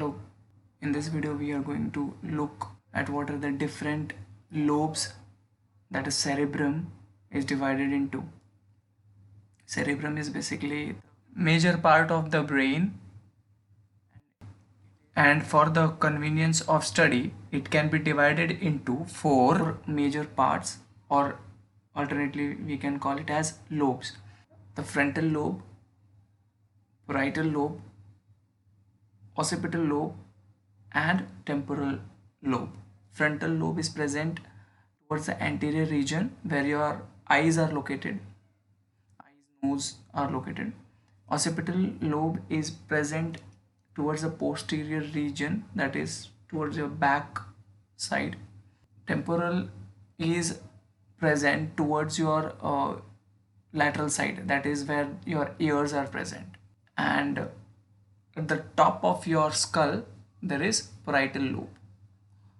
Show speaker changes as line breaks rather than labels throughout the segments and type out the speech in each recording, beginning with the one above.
Hello, in this video we are going to look at what are the different lobes that a cerebrum is divided into. Cerebrum is basically major part of the brain, and for the convenience of study it can be divided into four major parts, or alternately we can call it as lobes: the frontal lobe, parietal lobe, occipital lobe, and temporal lobe. Frontal lobe is present towards the anterior region where your eyes are located. Eyes, nose are located. Occipital lobe is present towards the posterior region, that is towards your back side. Temporal is present towards your lateral side, that is where your ears are present. And at the top of your skull there is parietal lobe.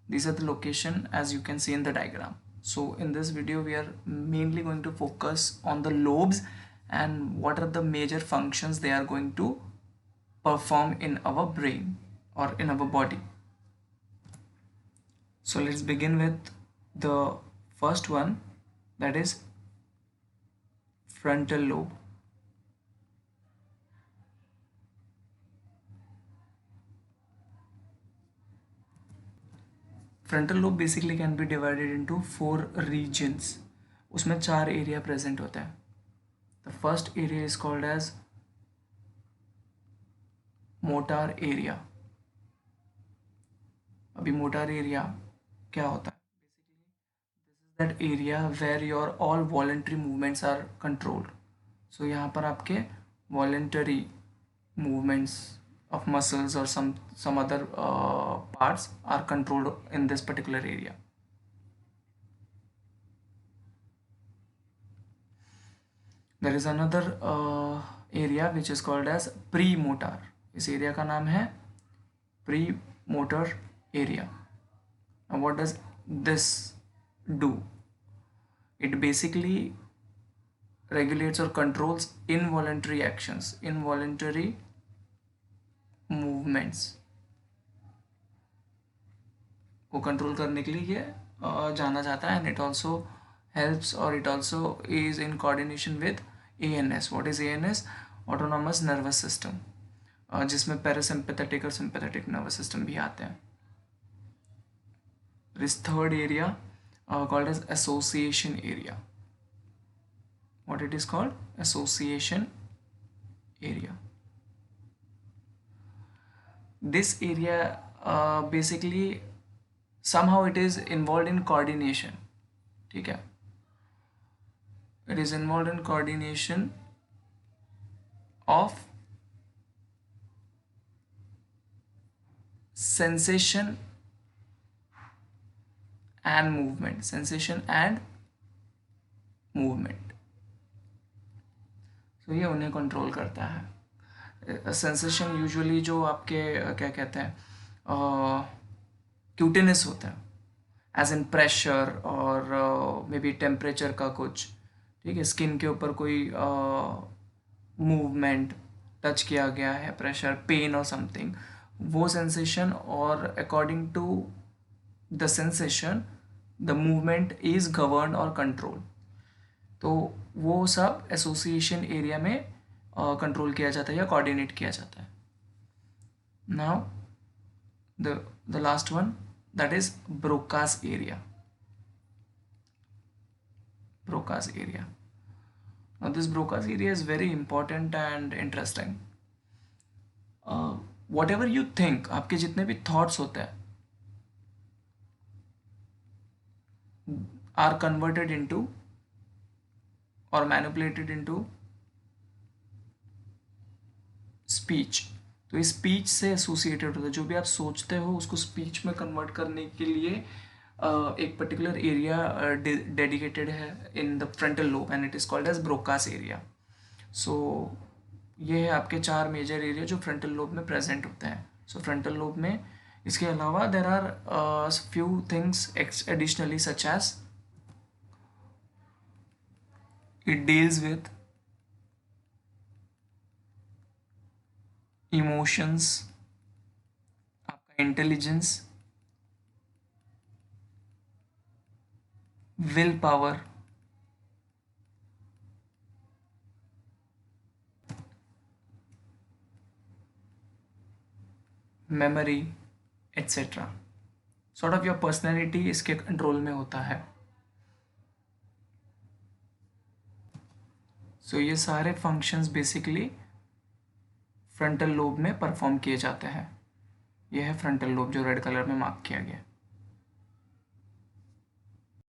These are the location as you can see in the diagram. So in this video we are mainly going to focus on the lobes and what are the major functions they are going to perform in our brain or in our body. So let's begin with the first one, that is frontal lobe. Frontal lobe basically can be divided into 4 regions. उसमें 4 area present होता है. The first area is called as motor area. अभी motor area क्या होता है? Basically this is that area where your all voluntary movements are controlled. So यहाँ पर आपके voluntary movements of muscles or some other parts are controlled in this particular area. There is another area which is called as premotor. इस area का नाम है premotor area. Now what does this do? It basically regulates or controls involuntary actions, involuntary movements को control करने के लिए ये जाना जाता है. एंड इट ऑल्सो हेल्प्स और it also is in coordination with ANS. What is ANS? Autonomous nervous system, जिसमें पैरासिम्पैथेटिक और सिंपैथेटिक नर्वस सिस्टम भी आते हैं. This third area called as association area. What it is called? Association area. This area basically somehow it is involved in coordination. ठीक है, it is involved in coordination of sensation and movement. Sensation and movement. So ये उन्हें control करता है. Sensation usually जो आपके क्या कहते हैं क्यूटिनेस होता है, एज इन प्रेशर और मे बी टेम्परेचर का कुछ. ठीक है, स्किन के ऊपर कोई मूवमेंट टच किया गया है, प्रेशर, पेन और समथिंग, वो सेंसेशन, और according to the sensation the movement is govern और कंट्रोल. तो वो सब एसोसिएशन एरिया में कंट्रोल किया जाता है या कोऑर्डिनेट किया जाता है. Now the last one, that is Broca's area. Broca's area. Now this Broca's area is very important and interesting. What ever you think, आपके जितने भी थॉट्स होते हैं आर कन्वर्टेड इनटू और मैनिपुलेटेड इनटू स्पीच. तो इस स्पीच से associated होता है. जो भी आप सोचते हो उसको स्पीच में कन्वर्ट करने के लिए एक पर्टिकुलर एरिया डेडिकेटेड है in the frontal lobe and it is called as Broca's area. So ये है आपके 4 मेजर एरिया जो फ्रंटल लोब में प्रेजेंट होते हैं. सो फ्रंटल लोब में इसके अलावा there are few things additionally such as it deals with emotions, intelligence, will power, memory etcetera. Sort of your personality इसके कंट्रोल में होता है। सो ये सारे फंक्शंस बेसिकली फ्रंटल लोब में परफॉर्म किए जाते हैं। यह है फ्रंटल लोब जो रेड कलर में मार्क किया गया है।